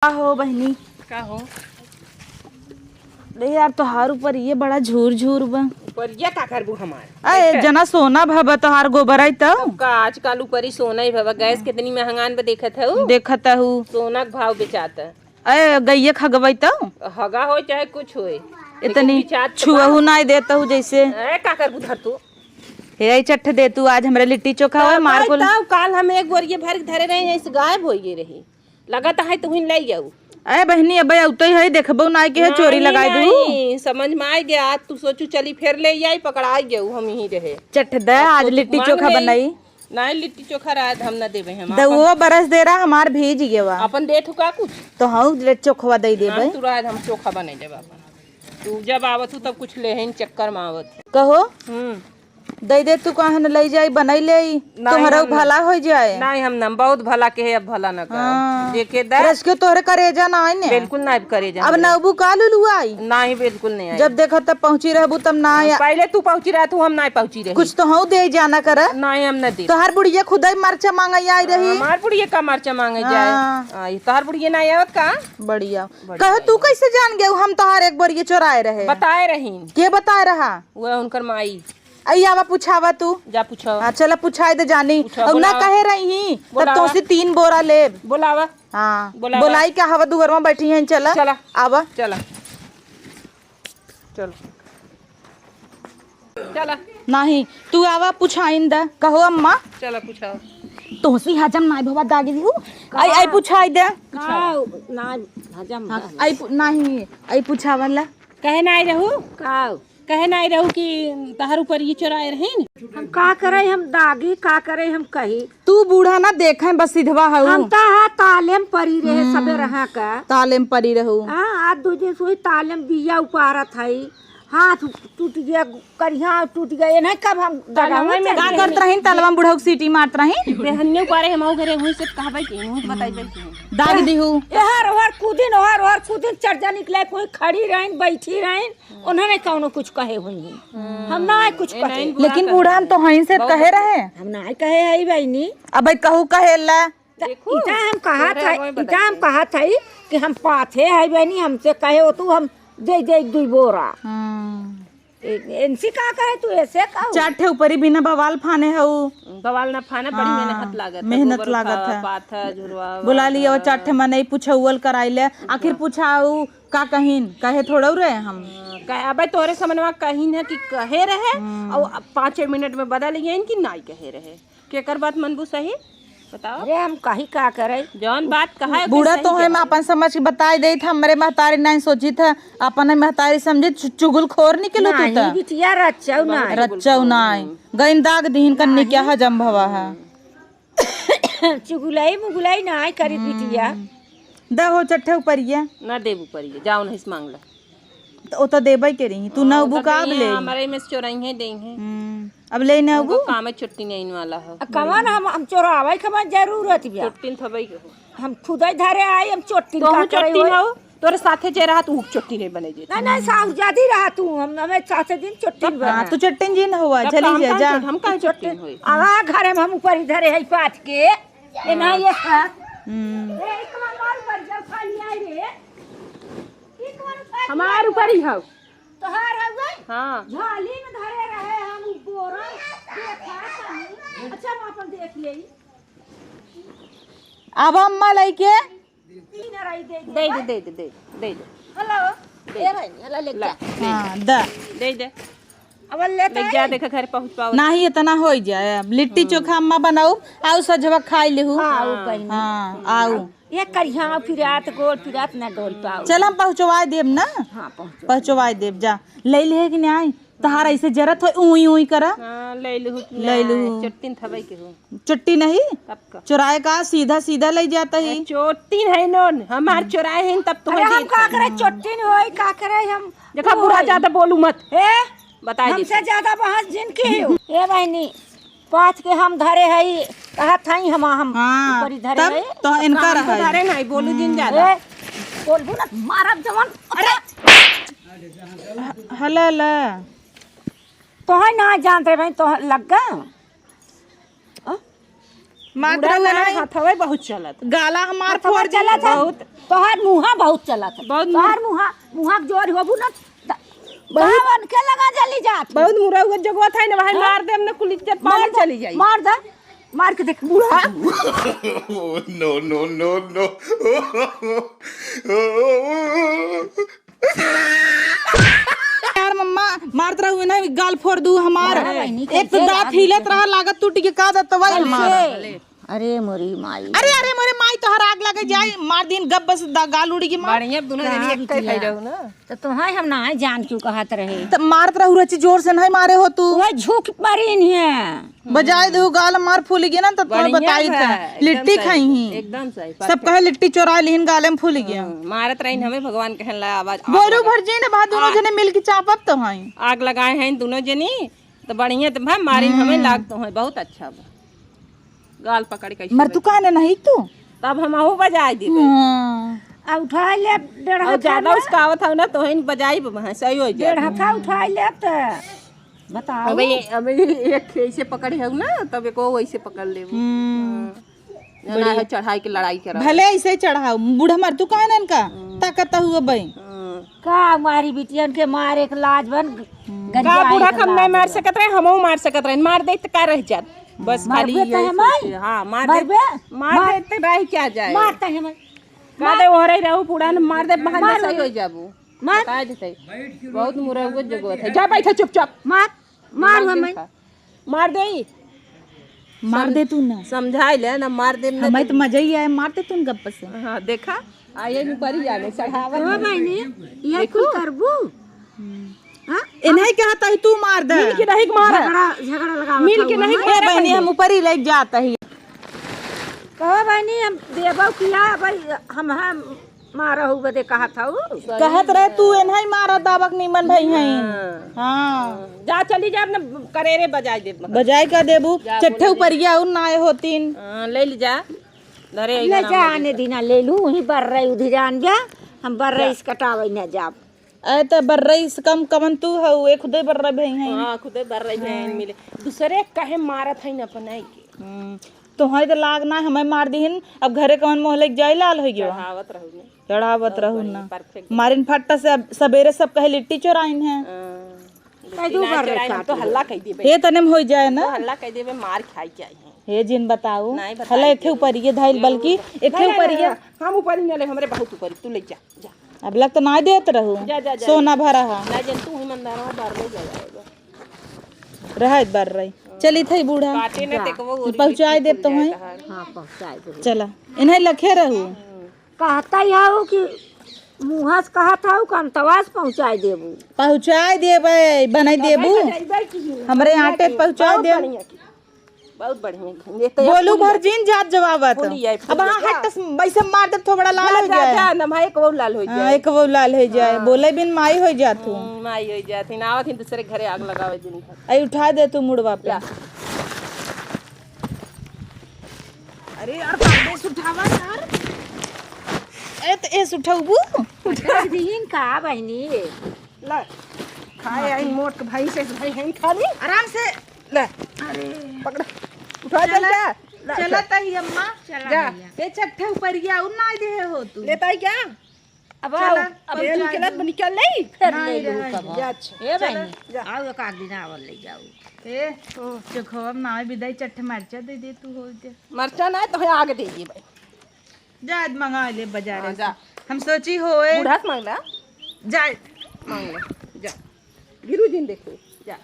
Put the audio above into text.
का हो बहनी? का हो? अरे यार तोहार ऊपर ये बड़ा झूर झूर बा। पर ये का करबू हमार? अरे जना सोना भबा तोहार गोबर आई तो का आजकल ऊपर ही सोना ही भवा। गैस कितनी महंगान पे देखत है देखत हूँ। सोना के भाव बेचाता। अरे गैया खगबई तो हगा हो चाहे कुछ होए इतनी छुअहू ना देता हूँ जैसे। ए का करबू धर तू? हे चट्ट दे तू आज हमरे लिट्टी चोखा होए मार को। काल हम एक बोरिए भर के धरे रहे ऐसे गायब हो गए रही। लगता है तुहिन ले जाऊ। अरे बहनी अब औतो ही है देखबो ना के है चोरी लगाई दू। समझ में आ गया। तू सोचू चली फिर ले आई पकड़ा जाऊ हम ही रहे। चट्ट दे आज लिट्टी चोखा बनाई। नहीं लिट्टी चोखा रात हम ना देबे हम। वो बरस दे रहा हमार भेज गया अपन दे ठुका कुछ तो हाउ लिट्टी चोखा दे देबे। तू रात हम चोखा बने देबे अपन। तू जब आवत तब कुछ लेहिन चक्कर में आवत कहो दे तू कहन ले जाई बनई ले तोहरा भला हो जाए। नहीं हम न बहुत भला के है अब भला न कर देखे दे रस के तोहरे करेजा ना आई ने बिल्कुल नहीं करेजा। अब नबू का लुलु आई नहीं बिल्कुल नहीं आई। जब देखो तब पहुंची रहबू तब ना आया। पहले तू पहुंची रहा तू हम नहीं पहुंची रही। कुछ तो हूं दे जाना कर। नहीं हम न दे। तोहर बुढ़िया खुदाई मरचा मांगई आई रही। हमार बुढ़िया का मरचा मांगे जाए आई तोहर बुढ़िया नहीं आवत का बढ़िया कहो तू कैसे जान गए हम तोहर एक बार ये चोराए रहे? बताए रही। के बताए रहा? वो उनकर माई आवा पूछावा तू जा पूछो। चला पूछाए दे जानी और ना कहे रही तब तो से 3 बोरा ले बोलावा। हाँ बोलाई क्या हवा दुगर में बैठी है। चला चला आवा चला चलो चला नहीं तू आवा पूछाइन दा कहो अम्मा चला पूछो। तो सी हजम नाई भवा दागी दी आई आई पूछाई दे ना हजम आई नहीं आई पूछावला कहे ना आई रहू का कहे ना आई रहू कि तहर ऊपर ये चोराए रहे हम का करे हम दागी का करे हम कही तू बूढ़ा ना देखे बस सिधवा हूँ हम ता है तालेम परी रहे सबे रहा का तालेम परी रहू। हाँ आज दूजे सोई तालेम बिया उपारत है हाथ टूट गया करिया टूट गया नहीं कब हम तालवा में का करत रहिन तलवा बुढ़ऊ सीटी मारत रहिन बेहन्ने उपारे हम घरे हुई से कहबै कि हूं बताइबै कि दाग दिहू एहर ओहर कूदिन चढ़जा निकले कोई खड़ी रहिन बैठी रहिन उन्होंने कौनो कुछ कहे हुई हम ना कुछ कहे। लेकिन बूढ़ा हम तो हई से कहे रहे हम ना कहे है बहनी अब कहू कहे ला इता हम कहा था कि हम पाथे है बहनी हमसे कहे हो तू हम दे 2 बोरा इनसी का करे तू ऐसे का चाटे ऊपर ही बिना बवाल फाने हऊ बवाल ना फाने बड़ी मेहनत लागत है पाथा झुरवा बुला लिया चाटे में नहीं पूछौल कराई ले आखिर पूछाऊ का कहीन कहे थोड़ा रहे हम अब तोरे समझवा कहीं है कि कहे रहे और 5 मिनट में बदल गए इनकी नहीं कहे रहे केकर बात मनबू सही बताओ। अरे हम कहीं का करे जौन बात कहा है बूढ़ा तो है मैं अपन समझ के बताई दे था हमरे महतारी नहीं सोची था अपन महतारी समझे चुगल खोर निकलो तू नहीं बिटिया रच्चौ ना गइन दाग दीन करने क्या हजम भवा है चुगुलाई मुगुलाई ना करी बिटिया द हो चट्ठे ऊपर ये ना देबू पड़ी जाओ नहीं मांग ला तो तो देबई के रही तू ना बुकाब ले हमारे में चोराई है देंगे अब ले ना वो काम है छुट्टी नहीं वाला है कमान हम चोरावे कमान जरूरत भी छुट्टी थबई के हम खुदै धरे आई हम चोट्टी तो चोट्टी हो तोरे साथे जे रहा तू चोट्टी नहीं बने जे नहीं साहु जादी रहा तू हम हमें साथे दिन चोट्टी बना तू चट्टन जी न हुआ चली जा हम काहे चोट्टी होई आवा घरे में हम ऊपर धरे है पात के ए ना ये का ए कमान मार पर जा खाली आई रे हमार ऊपर ही हो तोहार है हां झाली में धरे रहे हम बोरा देखा अच्छा हम अपन देख लेई अब अम्मा लइके दे हेलो ए भाई हेलो ले जा हां द दे अब ले जा देखा घर पहुंच पाओ नहीं इतना हो जाए अब लिट्टी चोखा अम्मा बनाऊ आउ सजवा खाई लेहू हां आऊ ये करिया फिरात ना गोल पाओ चल हम पहुंचवा देब ना। हां पहुंचवा देब जा ले ले कि नहीं तहार ऐसे जरत हो उई उई करा ले लू चट्टी थबई के हो चट्टी नहीं तब का चुराए का सीधा सीधा ले जाता है चोटी है नोन हमार चुराए हैं तब तो हम का करे चोटी नहीं होई का करे हम देखा बुरा ज्यादा बोलू मत ए बताई हमसे ज्यादा बहस जिनकी हो ए बहनी पाँच के हम धरे हई कहा थाई हम ऊपर ही धरे हई तो इनका रहा धरे नहीं बोलू दिन ज्यादा बोलबू ना मारब जवान अरे हला तो है ना जानते भाई तो लग गा मात्र हथवे बहुत चलत गाला हमार फोड़ फोड़ चला था बहुत। तोहर मुहा बहुत चला था बहुत तोहर मुहा जोर होबू ना बहुत के लगा जली जात बहुत मुरा हुआ जगह था ना भाई मार दे हमने कुल इज्जत पानी चली जाई मार दे मार के देख बूढ़ा no, no, no, no. यार मम्मा मारत रहू ना गाल फोड़ दू हमार एक तो दांत हिलत रहा लागत टूट के का दत वही हमार अरे मोरी माई अरे अरे मोरे माई तोहर आग लगे जाए मार दिन गब बस गाल उड़ी के मार बढ़िया दोनों जनी एक खाई रहू ना तो तुम्हारे हम ना जान क्यों कहत रहे त मारत रहू रची जोर से नहीं मारे हो तू वह झूठ मरीन है बजाय दू गाल मार फूल गया ना तो तुम्हें बताई था लिट्टी खाई ही एकदम सही सब कहे लिट्टी चोरा लिहिन गाले में फूल गया मारत रही हमें भगवान कहन ला आवाज बोलू भर जी ना बात दोनों जने मिल के चापब तो हई आग लगाए हैं दोनों जनी तो बढ़िया तो भाई मारी हमें लाग तो है बहुत अच्छा बा गाल पकड़ के मर तू कहने नहीं तू तब हम आहू बजाई दी अब उठा ले डेढ़ और ज्यादा उसका आवत है ना तो है बजाई वहां सही हो जाए डेढ़ हथा उठा ले तो बताओ अबे एक ऐसे पकड़े है ना तब एक वो वैसे पकड़ ले बड़ा है चढ़ाई की लड़ाई करा भले ऐसे ही चढ़ाओ बूढ़ा मर तू कहने इनका ताकत हुआ बई का मारी बिटियन के मार एक लाज बन का बूढ़ा कम नहीं मार सकत रहे हमहू मार सकत रहे मार दे तो का रह जात बस खाली हां मार दे तो रह क्या जाए मारता है मैं का दे हो रही रहू पूरा न मार दे बहाना सही हो जाबू मार बता देते बहुत मुरा को जगह है जा बैठा चुपचाप मार मार मैं मार दे मार दे तू ना समझाई ले ना मार दे ना हमें तो मजा ही आया मारते तू गप से हां देखा आये नु परी जाने चढ़ावा ओ बहनी ये कुल करबू हां इन्हें कहता है तू मार दे मिल के नहीं मार झगड़ा लगा मिल के नहीं ए बहनी हम ऊपर ही लेके जाता है कहो बहनी हम देबो किया भाई हम मारहु बदे कहा था कहत रहे तू इन्हें मारा दावक निमन भाई हैं हां जा चली जा अपने करेरे बजाई दे बजाय का देबू चट्ठे ऊपर गया और ना आए होतीन ले ली जा धरे ले जा आने दिना ले लू ही बर रही उधर जान जा हम बर रही कटावे न जाब ए त बर्रईस कम कमन तू है एक खुदे बर्रा भई हैं हां खुदे बर रही बहन मिले दूसरे कहे मारत है न अपनाई के तोहरे तो लाग ना हमें मार दीहिन अब घरे कौन मोहले जाई लाल हो गयो कहावत रहू ने चढ़ावत रहू ना मारिन फट्टा से सवेरे सब कहे लिट्टी चोराइन है दू बार तो हल्ला कह देबे ये तने में हो जाए ना हल्ला कह देबे मार खाई चाहिए हे जिन बताऊ हला एके ऊपर ये धाइल बल्कि एके ऊपर ये हम ऊपर ही ले हमरे बहुत ऊपर तू ले जा जा अब लग तो ना देत रहू जा जा सोना भरा हा ना जन तू ही मंदारा बार ले जा जाएगा रहत बर रही चली थई बूढ़ा काटे न देखबो पहुंचाई देब तो है हां पहुंचाई दे चला इन्हें लखे रहू कहता याओ कि मुहास कहा था कम तवास पहुंचाई देबू पहुंचाई देबे बनाई देबू हमरे आटे पहुंचा दे बहुत बढ़िया ये तो बोलू भर जीन जात जवाबत फूली आई, अब हां हट वैसे मार दे थोड़ा लाल हो जाए जा ना भाई को लाल हो हां एक वो लाल हो जाए बोले बिन माई हो जात हूं माई हो जाती ना आवत दूसरे घरे आग लगावे दिन आई उठा दे तू मुड़वा पे अरे यार परदेस उठावा यार ए त एस उठाऊबू दीन का बहनी ले खाए आई मोट के भाई से भाई हैं खाली आराम से ले अरे पकड़ उठा जा चला तही अम्मा जा ए चट्ठे ऊपर गया उन ना दे हो तू लेता है क्या अब आओ अब निकलत निकल नहीं फिर ले लू कब जा अच्छा ए बहनी आओ एक आग दिन आवल ले जाओ ए चखवा ना विदाई चट्ठे मरचा दे दे तू हो दे मरचा ना तो आगे दे दिए भाई जा मंगा ले बाजार जा हम सोची होए बूढ़ा से मांग ला जा मांग ले जा गिरू दिन देखो जा